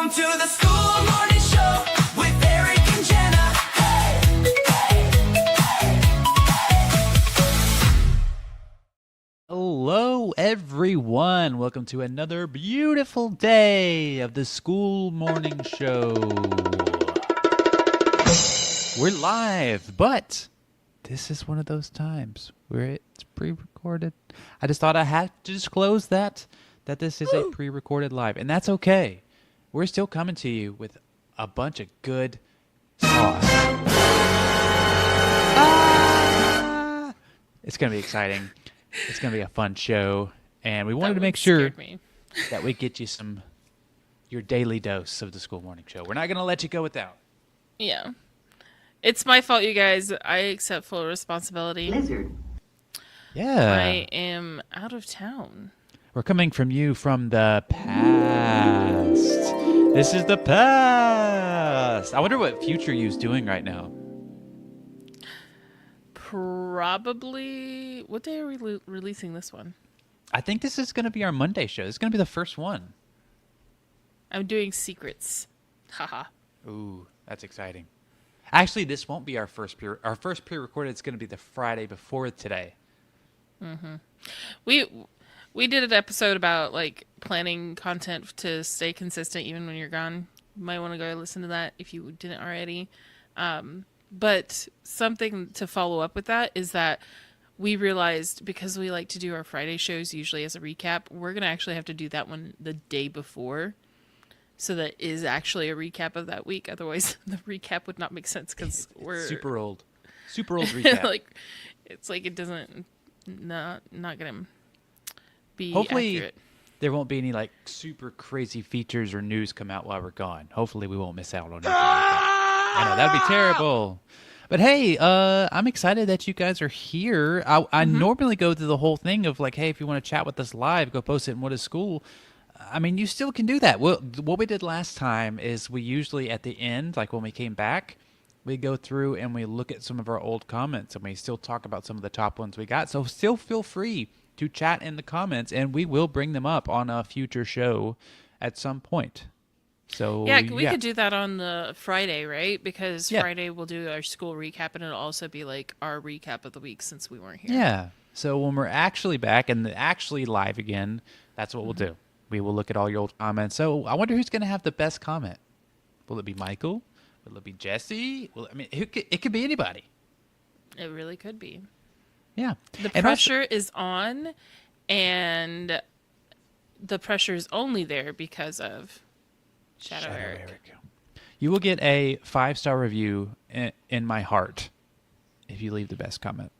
Welcome to the Skool Morning Show with Eric and Jenna. Hey, hey, hey. Hello, everyone. Welcome to another beautiful day of the Skool Morning Show. We're live, but this is one of those times where it's pre-recorded. I just thought I had to disclose that this is a pre-recorded live, and that's okay. We're still coming to you with a bunch of good sauce. It's going to be exciting. It's going to be a fun show, and we wanted to make sure that we get you your daily dose of the Skool Morning Show. We're not going to let you go without. Yeah. It's my fault, you guys. I accept full responsibility. Blizzard. Yeah. I am out of town. We're coming from you from the past. This is the past. I wonder what future you's doing right now. Probably. What day are we releasing this one? I think this is going to be our Monday show. This is going to be the first one. I'm doing secrets. Haha. Ooh, that's exciting. Actually, this won't be our first pre-recorded. It's going to be the Friday before today. Mm-hmm. We did an episode about like planning content to stay consistent even when you're gone. You might want to go listen to that if you didn't already. But something to follow up with that is that we realized, because we like to do our Friday shows usually as a recap, we're going to actually have to do that one the day before. So that is actually a recap of that week. Otherwise, the recap would not make sense because we're super old recap. It's like it doesn't not gonna be Hopefully, accurate. there won't be any like super crazy features or news come out while we're gone. Hopefully, we won't miss out on anything like that. I know that'd be terrible. But hey, I'm excited that you guys are here. I normally go through the whole thing of like, hey, if you want to chat with us live, go post it in What is Skool. I mean, you still can do that. Well, what we did last time is we usually at the end, like when we came back, we go through and we look at some of our old comments and we still talk about some of the top ones we got. So still feel free to chat in the comments and we will bring them up on a future show at some point. So yeah, we could do that on the Friday, right? Because Friday we'll do our school recap and it'll also be like our recap of the week since we weren't here. Yeah. So when we're actually back and actually live again, that's what we'll do. We will look at all your old comments. So I wonder who's going to have the best comment. Will it be Michael? Will it be Jesse? It could be anybody. It really could be. Yeah. The pressure is on, and the pressure is only there because of Shadow Eric. You will get a 5-star review in my heart if you leave the best comment.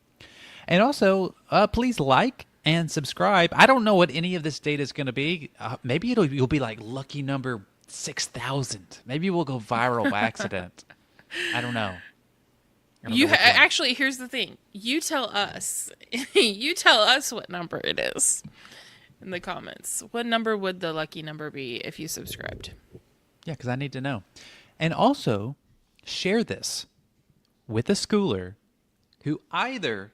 And also, please like and subscribe. I don't know what any of this data is going to be. Maybe you'll be like lucky number 6,000. Maybe we'll go viral by accident. I don't know. Actually, here's the thing. You tell us. You tell us what number it is in the comments. What number would the lucky number be if you subscribed? Yeah, because I need to know. And also, share this with a schooler who either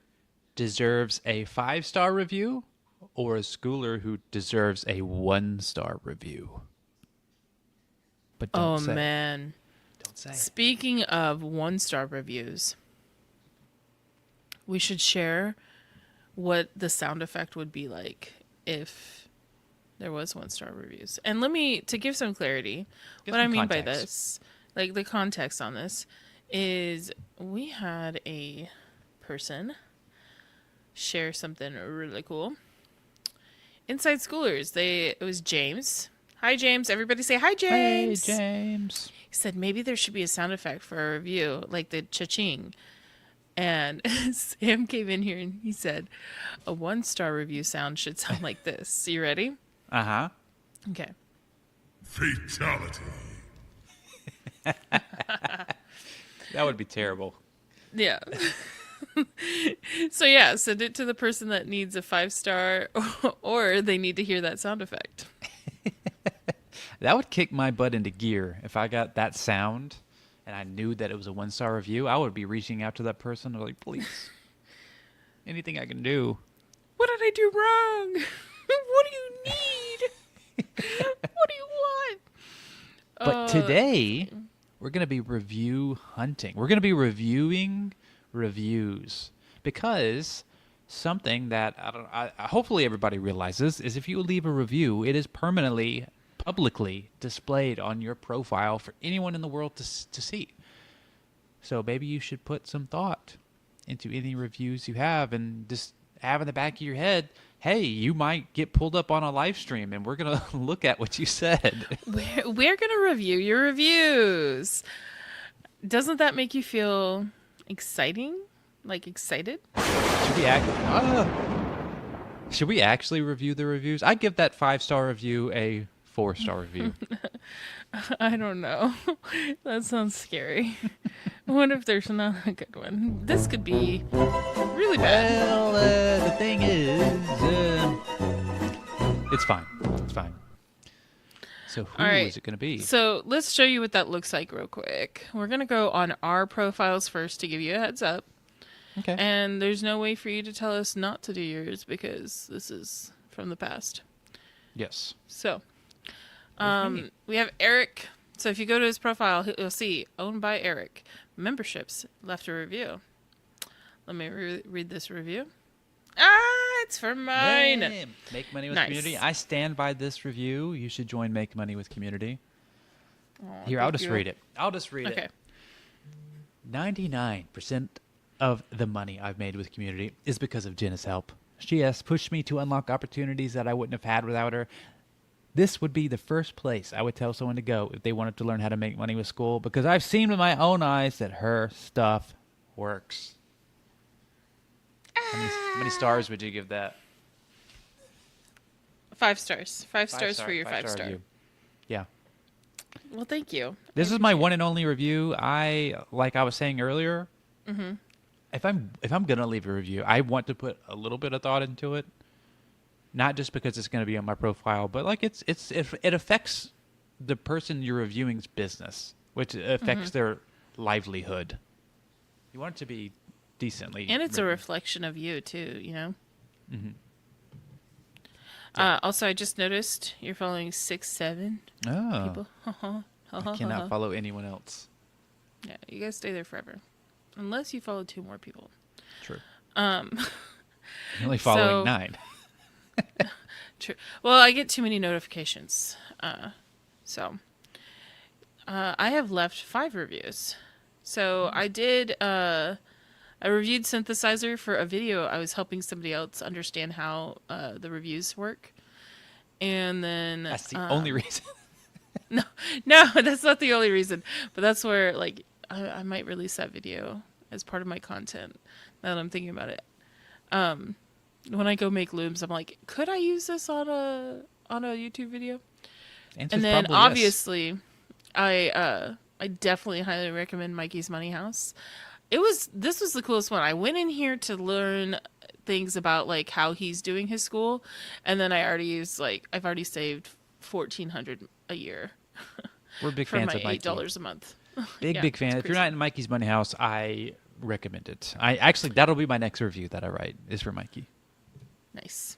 deserves a 5-star review or a schooler who deserves a 1-star review. But don't say. Man. Don't say. Speaking of 1-star reviews, we should share what the sound effect would be like if there was 1-star reviews. And to give some clarity, what I mean by this, like the context on this, is we had a person share something really cool. Inside Schoolers, it was James. Hi, James. Everybody say hi, James. Hey, James. He said maybe there should be a sound effect for a review, like the cha-ching. And Sam came in here and he said a 1-star review sound should sound like this. You ready? Uh-huh. Okay. Fatality. That would be terrible. Yeah. So yeah, send it to the person that needs a 5-star or they need to hear that sound effect. That would kick my butt into gear. If I got that sound and I knew that it was a 1-star review, I would be reaching out to that person like, please, anything I can do. What did I do wrong? What do you need? What do you want? But today, we're going to be review hunting. We're going to be reviewing reviews because something that hopefully everybody realizes is if you leave a review, it is permanently, publicly displayed on your profile for anyone in the world to see. So maybe you should put some thought into any reviews you have and just have in the back of your head, hey, you might get pulled up on a live stream and we're going to look at what you said. We're going to review your reviews. Doesn't that make you feel exciting? Like excited? Should we actually review the reviews? I give that 5-star review a 4-star review. I don't know. That sounds scary. What if there's not a good one? This could be really bad. Well, the thing is, it's fine. It's fine. So who All right. is it going to be? So let's show you what that looks like real quick. We're going to go on our profiles first to give you a heads up. Okay. And there's no way for you to tell us not to do yours because this is from the past. Yes. So, Me. we have Eric. So if you go to his profile, you'll see owned by Eric. Memberships left a review. Let me read this review. It's for mine. Hey, Make Money with Nice. Community. I stand by this review. You should join Make Money with Community. Aw, Here, I'll thank just you. read it. Okay. 99% of the money I've made with Community is because of Jenna's help. She has pushed me to unlock opportunities that I wouldn't have had without her. This would be the first place I would tell someone to go if they wanted to learn how to make money with Skool, because I've seen with my own eyes that her stuff works. How many stars would you give that? 5 stars. 5 stars for your 5 5-star star. review. Yeah. Well, thank you. This is my one and only review. Like I was saying earlier, if I'm gonna leave a review, I want to put a little bit of thought into it. Not just because it's gonna be on my profile, but like it affects the person you're reviewing's business, which affects their livelihood. You want it to be decently, And it's a written. reflection of you, too, you know? Mm-hmm. Also, I just noticed you're following 6-7 Oh, people. I cannot follow anyone else. Yeah, you guys stay there forever. Unless you follow 2 more people. True. You're only following 9. True. Well, I get too many notifications. So I have left 5 reviews. So I did, I reviewed Synthesizer for a video. I was helping somebody else understand how the reviews work. And then... That's the only reason. No, that's not the only reason. But that's where, like, I might release that video as part of my content now that I'm thinking about it. When I go make looms, I'm like, could I use this on a YouTube video? Answer's And then probably yes. obviously, I definitely highly recommend Mikey's Money House. This was the coolest one. I went in here to learn things about like how he's doing his school, and then I've already saved $1,400 a year We're big for fans my of Mikey. $8 a month. Big Yeah, big fan. it's If you're crazy. not in Mikey's Money House, I recommend it. That'll be my next review that I write is for Mikey. Nice.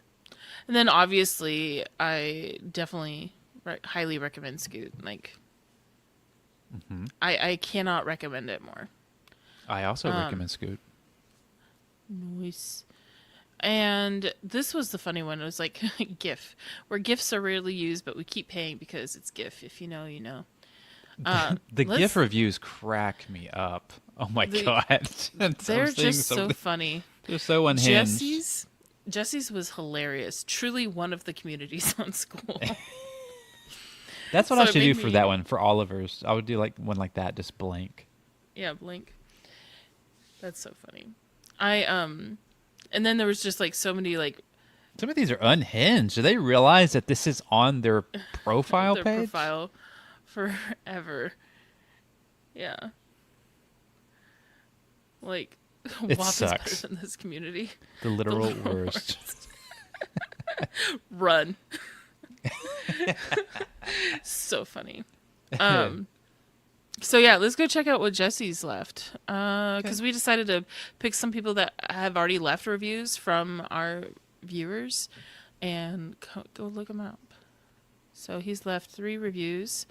And then obviously, I definitely highly recommend Skool. Like, I cannot recommend it more. I also recommend Scoot. Nice. And this was the funny one. It was like GIF, where GIFs are rarely used, but we keep paying because it's GIF. If you know, you know. The let's- GIF reviews crack me up. Oh my god, They're just so funny. They're so unhinged. Jesse's was hilarious. Truly one of the communities on Skool. That's what So I it should do made for me- that one. For Oliver's, I would do like one like that, just blank. Yeah, Blink. That's so funny. And then there was just like so many like Some of these are unhinged. Do they realize that this is on their profile their page? profile forever. Yeah. Like It WAP is sucks. better than this community. The literal literal worst. Run. So funny. So yeah, let's go check out what Jesse's left. Because we decided to pick some people that have already left reviews from our viewers and go look them up. So he's left 3 reviews.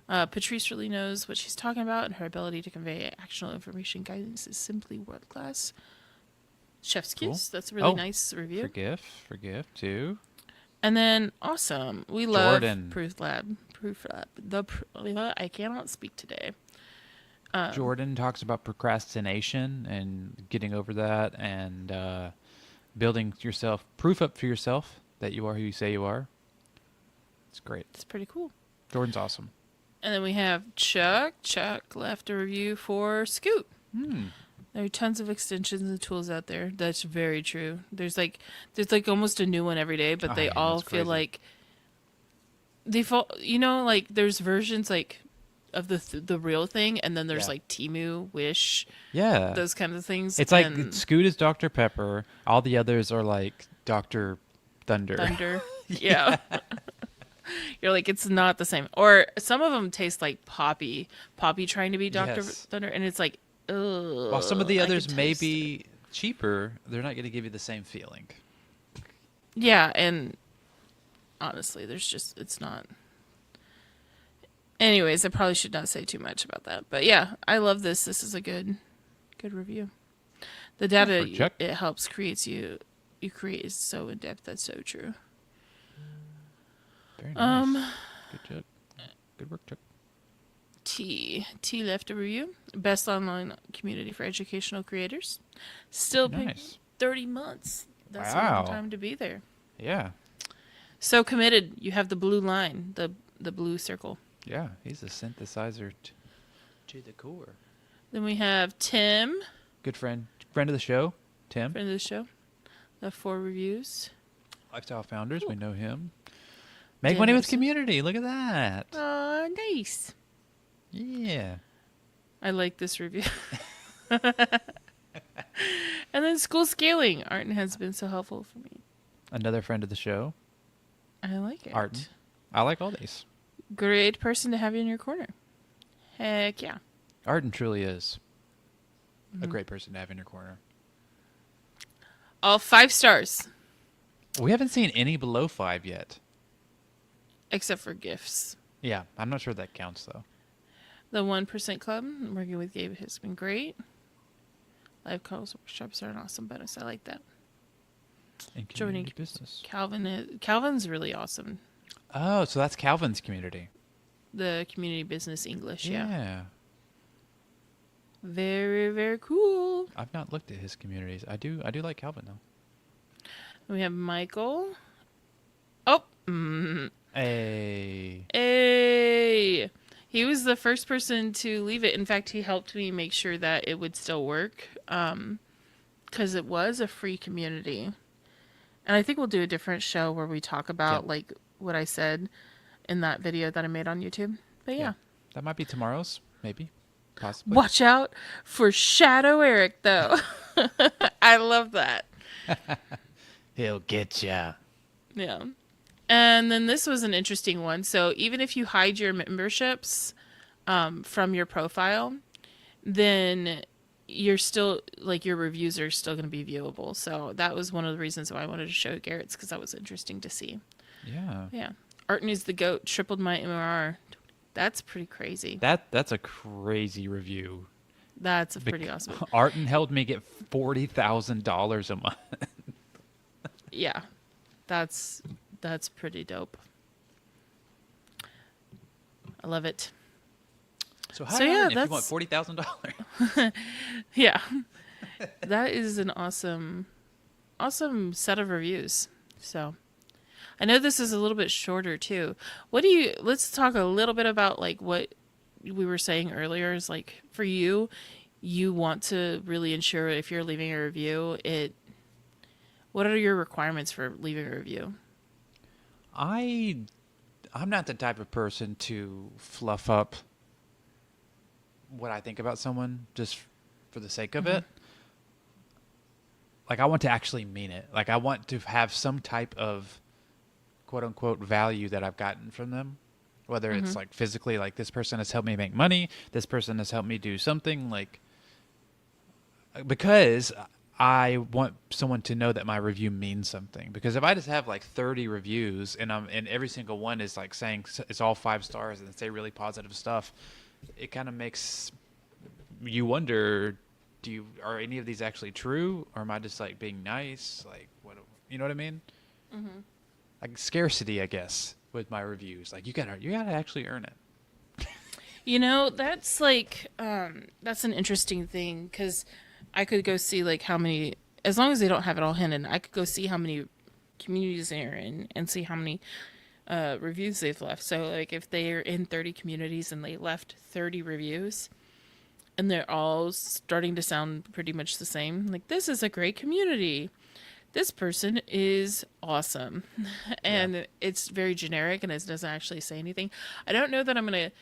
Patrice really knows what she's talking about, and her ability to convey actionable information guidance is simply world class. Chef's kiss. That's a really nice review. Forgive too. And then awesome. We love Jordan. Proof Lab. I cannot speak today. Jordan talks about procrastination and getting over that, and building yourself proof up for yourself that you are who you say you are. It's great. It's pretty cool. Jordan's awesome. And then we have Chuck. Chuck left a review for Scoot. There are tons of extensions and tools out there. That's very true. There's like almost a new one every day, but they all that's feel crazy. like they fall. You know, like there's versions like of the real thing, and then there's Yeah. like Temu, Wish, Yeah. those kinds of things. It's like and Scoot is Dr. Pepper. All the others are like Dr. Thunder. Thunder. Yeah. You're like, it's not the same. Or some of them taste like Poppy trying to be Dr. Yes. Thunder, and it's like, ugh. While some of the I others can may taste it. be cheaper, they're not going to give you the same feeling. Yeah, and honestly, it's not. Anyways, I probably should not say too much about that. But yeah, I love this. This is a good review. The data for Chuck. it helps you create is so in depth. That's so true. Very nice. Good Chuck. Good work, Chuck. T left a review. Best online community for educational creators. Still paying Nice. 30 months. That's a Wow. long time to be there. Yeah. So committed. You have the blue line, the blue circle. Yeah. He's a synthesizer to the core. Then we have Tim, Good friend. Friend of the show, Tim. friend of the show. The 4 reviews. Lifestyle Founders. We know him. Make money with community. Look at that. Oh, nice. Yeah. I like this review. And then School Scaling. Arden has been so helpful for me. Another friend of the show, I like it. Arden. I like all these. Great person to have you in your corner. Heck yeah. Arden truly is Mm-hmm. a great person to have in your corner. All 5 stars. We haven't seen any below 5 yet. Except for gifts. Yeah, I'm not sure that counts though. The 1% Club, working with Gabe, has been great. Live calls, workshops are an awesome bonus. I like that. In Joining community business. Calvin's really awesome. Oh, so that's Calvin's community. The community business English, yeah. Yeah. Very, very cool. I've not looked at his communities. I do like Calvin though. We have Michael. Oh, Hey. hey. He was the first person to leave it. In fact, he helped me make sure that it would still work. Because it was a free community. And I think we'll do a different show where we talk about like what I said in that video that I made on YouTube. But yeah. That might be tomorrow's, maybe. Possibly. Watch out for Shadow Eric, though. I love that. He'll get ya. Yeah. And then this was an interesting one. So even if you hide your memberships from your profile, then you're still, like, your reviews are still going to be viewable. So that was one of the reasons why I wanted to show Garrett's, because that was interesting to see. Yeah. Yeah. Arten is the GOAT, tripled my MRR. That's pretty crazy. That's a crazy review. That's a pretty awesome. Arten helped me get $40,000 a month. Yeah. That's pretty dope. I love it. So So, yeah, if you want that's- $40,000. Yeah. That is an awesome set of reviews. So I know this is a little bit shorter too. Let's talk a little bit about like what we were saying earlier is like for you want to really ensure if you're leaving a review, what are your requirements for leaving a review? I'm not the type of person to fluff up what I think about someone just for the sake of it. Like, I want to actually mean it. Like, I want to have some type of quote-unquote value that I've gotten from them. Whether it's, like, physically, like, this person has helped me make money. This person has helped me do something, like... Because I want someone to know that my review means something. Because if I just have like 30 reviews and every single one is like saying it's all 5 stars and say really positive stuff, it kind of makes you wonder, are any of these actually true, or am I just like being nice? Like, what, you know what I mean? Mm-hmm. Like scarcity, I guess, with my reviews. Like you gotta actually earn it. You know, that's like that's an interesting thing, because I could go see like how many, as long as they don't have it all hidden, I could go see how many communities they're in and see how many reviews they've left. So like if they're in 30 communities and they left 30 reviews and they're all starting to sound pretty much the same, like, this is a great community, this person is awesome, and it's very generic and it doesn't actually say anything, I don't know that I'm gonna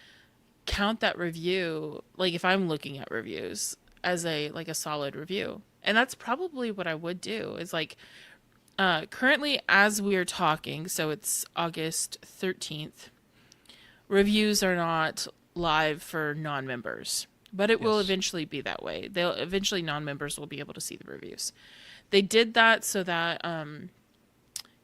count that review, like if I'm looking at reviews, as a solid review. And that's probably what I would do, is like currently as we are talking, so it's August 13th, reviews are not live for non-members, but it will eventually be that way. They'll eventually, non-members will be able to see the reviews. They did that so that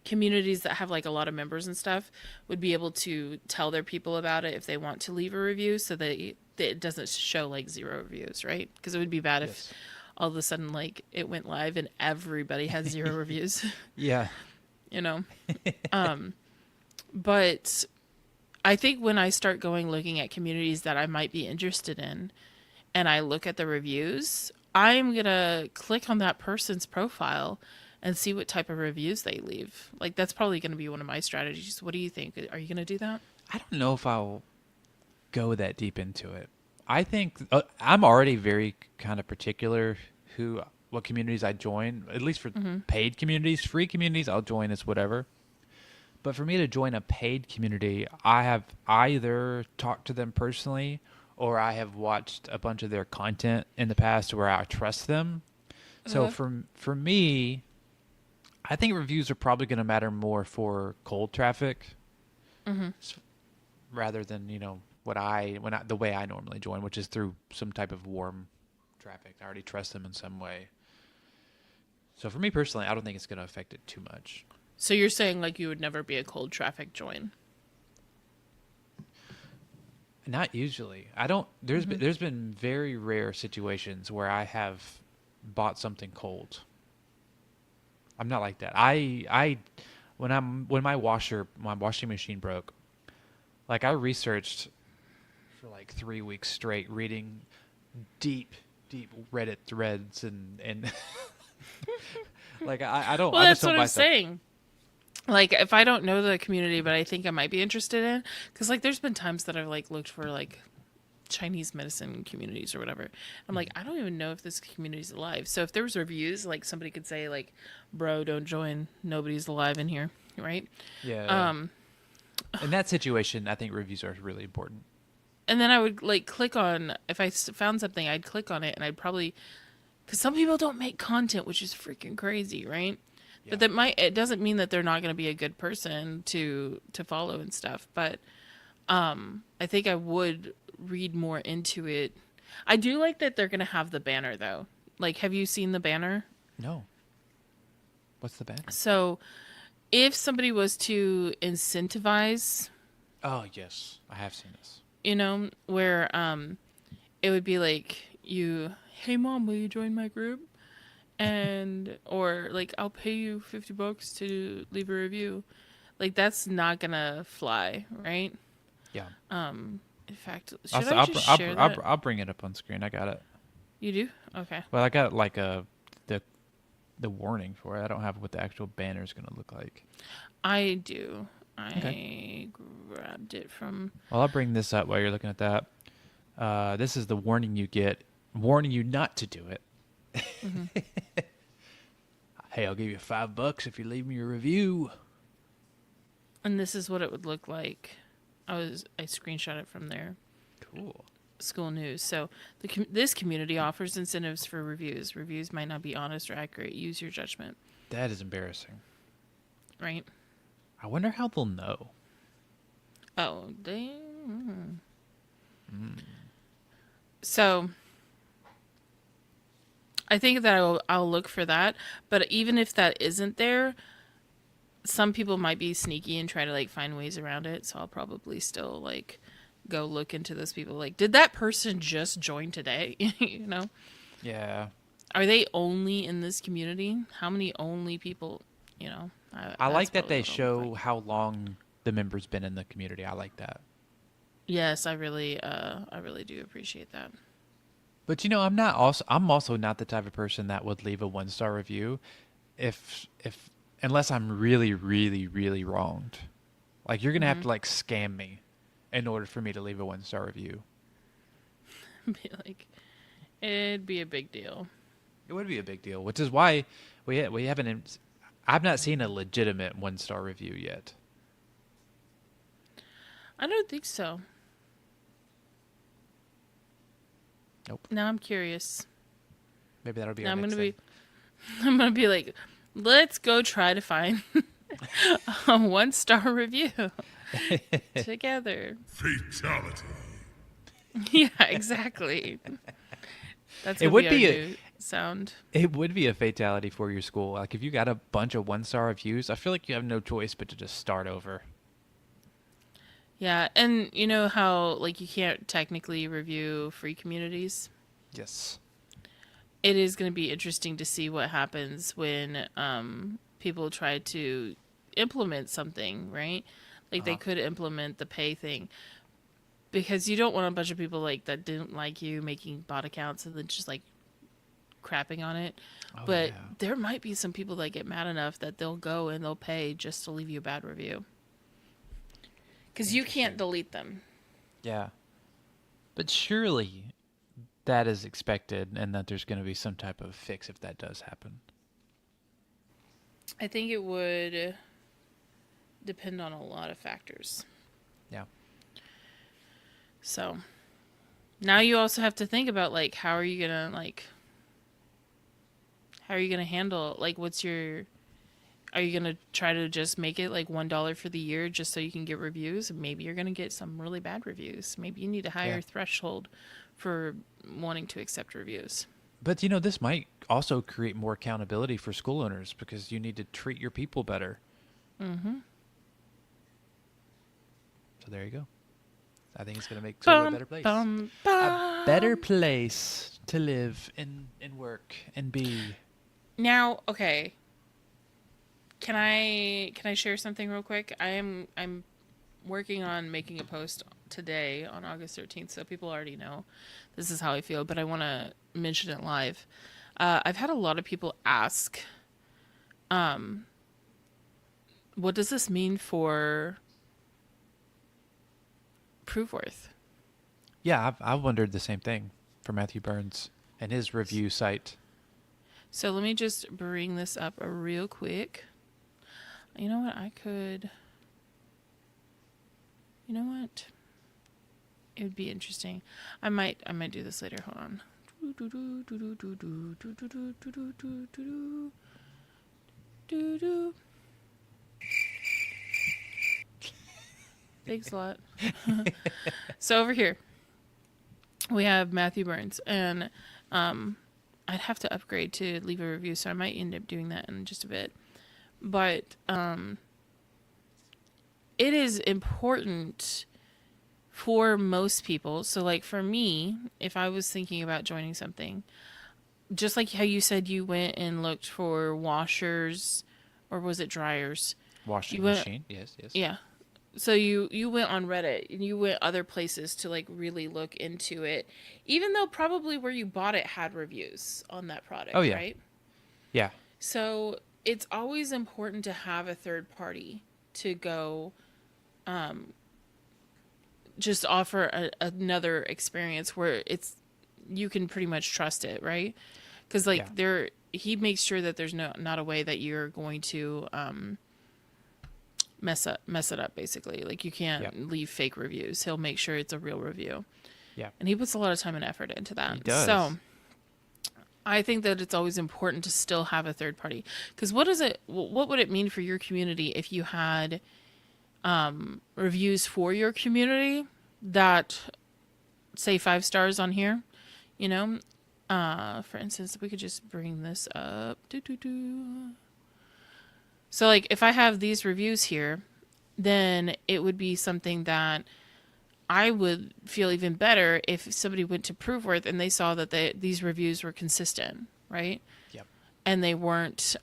communities that have like a lot of members and stuff would be able to tell their people about it if they want to leave a review, so that it doesn't show like 0 reviews, right? Because it would be bad if all of a sudden like it went live and everybody had 0 reviews. Yeah. You know? But I think when I start looking at communities that I might be interested in, and I look at the reviews, I'm going to click on that person's profile and see what type of reviews they leave. Like, that's probably going to be one of my strategies. What do you think? Are you going to do that? I don't know if I'll go that deep into it. I think I'm already very kind of particular what communities I join, at least for paid communities. Free communities I'll join as whatever. But for me to join a paid community, I have either talked to them personally or I have watched a bunch of their content in the past where I trust them. So for me, I think reviews are probably going to matter more for cold traffic rather than, the way I normally join, which is through some type of warm traffic. I already trust them in some way. So for me personally, I don't think it's going to affect it too much. So you're saying like you would never be a cold traffic join? Not usually. I don't. There's been very rare situations where I have bought something cold. I'm not like that. When my washing machine broke, like I researched for like 3 weeks straight, reading deep Reddit threads and like I don't. Well, I that's just don't what buy I'm stuff. saying. Like, if I don't know the community, but I think I might be interested in, because like there's been times that I've like looked for like Chinese medicine communities or whatever. I'm like, I don't even know if this community's alive. So if there was reviews, like somebody could say like, bro, don't join, nobody's alive in here, right? Yeah. In that situation, I think reviews are really important. And then I would like click on, if I found something, I'd click on it, and I'd probably, because some people don't make content, which is freaking crazy, right? Yeah. But it doesn't mean that they're not going to be a good person to follow and stuff. But I think I would read more into it. I do like that they're going to have the banner though. Like, have you seen the banner? No. What's the banner? So if somebody was to incentivize, Oh yes, I have seen this. where it would be like, hey mom, will you join my group? And or like, I'll pay you $50 to leave a review. Like, that's not gonna fly, right? Yeah. In fact, should I just share that? I'll bring it up on screen. I got it. You do? Okay. Well, I got like the warning for it. I don't have what the actual banner is going to look like. I do. Okay. I grabbed it from. Well, I'll bring this up while you're looking at that. This is the warning you get, warning you not to do it. Hey, I'll give you $5 if you leave me a review. And this is what it would look like. I screenshot it from there. Cool. School news. So this community offers incentives for reviews. Reviews might not be honest or accurate. Use your judgment. That is embarrassing. Right? I wonder how they'll know. Oh, they. So I think that I'll look for that. But even if that isn't there, some people might be sneaky and try to like find ways around it. So I'll probably still like go look into those people. Like, did that person just join today? You know, Yeah. are they only in this community? How many only people? You know, I like that's that they probably what I'll show look like. how long the member's been in the community. I like that. Yes, I really do appreciate that. But I'm also not the type of person that would leave a 1-star review if unless I'm really, really, really wronged. Like you're gonna have to like scam me in order for me to leave a 1-star review. Be like, it'd be a big deal. It would be a big deal, which is why we haven't. I've not seen a legitimate 1-star review yet. I don't think so. Nope. Now I'm curious. Maybe that'll be Now our I'm next gonna thing. I'm gonna be like, let's go try to find a 1-star review together. Fatality. Yeah, exactly. That's It gonna would be be our a- new sound. It would be a fatality for your school. Like if you got a bunch of 1-star reviews, I feel like you have no choice but to just start over. Yeah, and you know how like you can't technically review free communities? Yes. It is going to be interesting to see what happens when people try to implement something, right? Like they could implement the pay thing because you don't want a bunch of people like that didn't like you making bot accounts and then just like crapping on it. Oh, But yeah. there might be some people that get mad enough that they'll go and they'll pay just to leave you a bad review. Because you can't delete them. Yeah. But surely that is expected and that there's going to be some type of fix if that does happen. I think it would depend on a lot of factors. Yeah. So now you also have to think about like how are you gonna handle like are you gonna try to just make it like $1 for the year just so you can get reviews? Maybe you're gonna get some really bad reviews. Maybe you need a higher Yeah. threshold for wanting to accept reviews. But this might also create more accountability for school owners because you need to treat your people better. Mm-hmm. So there you go. I think it's going to make school a better place. A better place to live and work and be. Now, okay. Can I share something real quick? I'm working on making a post today on August 13th, so people already know this is how I feel, but I want to mention it live. I've had a lot of people ask, what does this mean for Proofworth? Yeah, I've wondered the same thing for Matthew Burns and his review site. So let me just bring this up real quick. You know what? You know what? It would be interesting. I might do this later. Hold on. Thanks a lot. So over here, we have Matthew Burns, and I'd have to upgrade to leave a review, so I might end up doing that in just a bit. But it is important for most people. So, like for me, if I was thinking about joining something, just like how you said you went and looked for washers, or was it dryers? Washing You went- machine. Yes. Yeah. So you went on Reddit and you went other places to like really look into it, even though probably where you bought it had reviews on that product, Oh, yeah. right? Yeah. So it's always important to have a third party to go just offer another experience where you can pretty much trust it, right? Because like he makes sure that there's not a way that you're going to mess it up basically. Like you can't leave fake reviews. He'll make sure it's a real review. Yeah. And he puts a lot of time and effort into that. He does. So I think that it's always important to still have a third party. Because what would it mean for your community if you had reviews for your community that say 5 stars on here, you know, For instance, we could just bring this up. Doo-doo-doo. So, like, if I have these reviews here, then it would be something that I would feel even better if somebody went to Proofworth and they saw that these reviews were consistent, right? Yep. And they weren't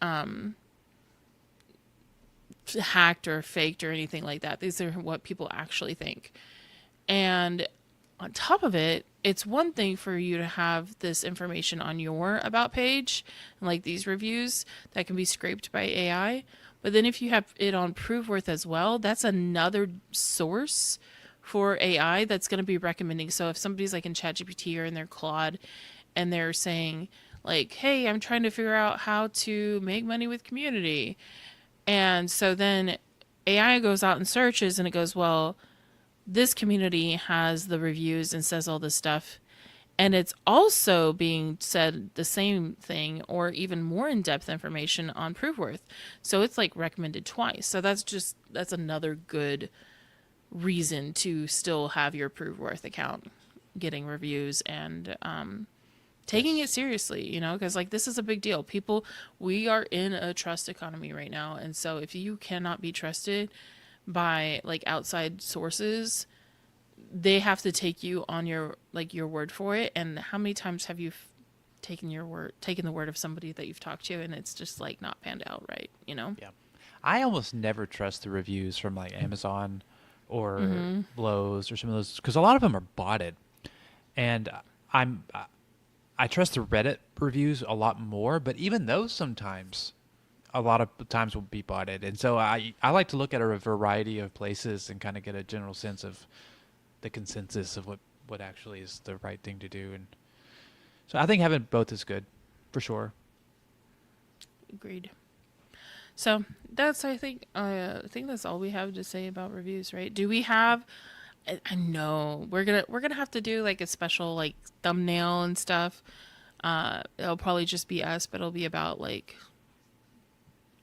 hacked or faked or anything like that. These are what people actually think. And on top of it, it's one thing for you to have this information on your about page, like these reviews that can be scraped by AI. But then if you have it on Proofworth as well, that's another source for AI that's going to be recommending. So if somebody's like in ChatGPT or in their Claude and they're saying like, hey, I'm trying to figure out how to make money with community. And so then AI goes out and searches and it goes, well, this community has the reviews and says all this stuff. And it's also being said the same thing or even more in-depth information on Proofworth. So it's like recommended twice. So that's another good reason to still have your Proofworth account getting reviews and taking it seriously, you know, because like this is a big deal. We are in a trust economy right now. And so if you cannot be trusted by like outside sources, they have to take you on your word for it. And how many times have you taken the word of somebody that you've talked to and it's just like not panned out right, you know? Yeah. I almost never trust the reviews from like Amazon or Lowe's or some of those because a lot of them are botted. And I trust the Reddit reviews a lot more, but even those sometimes a lot of times will be botted. And so I like to look at a variety of places and kind of get a general sense of the consensus of what actually is the right thing to do. And so I think having both is good for sure. Agreed. So that's I think that's all we have to say about reviews, right? Do we have? I know we're gonna have to do like a special like thumbnail and stuff. It'll probably just be us, but it'll be about like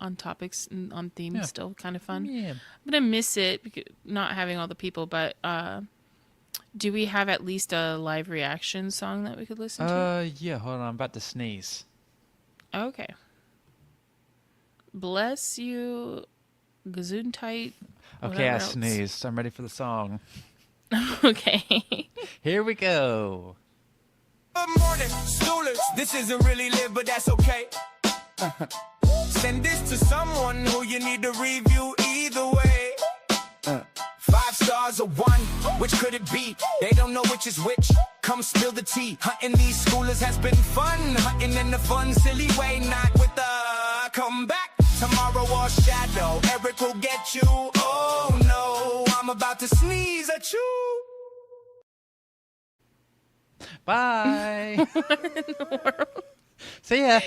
on topics and on themes. Yeah. Still kind of fun. Yeah. I'm gonna miss it because not having all the people, but do we have at least a live reaction song that we could listen to? Yeah, hold on. I'm about to sneeze. Okay. Bless you, Gesundheit. Okay, whatever I else. sneezed. I'm ready for the song. Okay. Here we go. Good morning, Skoolers. This isn't really lit, but that's okay. Send this to someone who you need to review either way. 5 stars or 1, which could it be? They don't know which is which. Come spill the tea. Hunting these Skoolers has been fun. Hunting in the fun, silly way, not with the comeback. Tomorrow or shadow, Eric will get you. Oh no, I'm about to sneeze at you. Bye. See ya.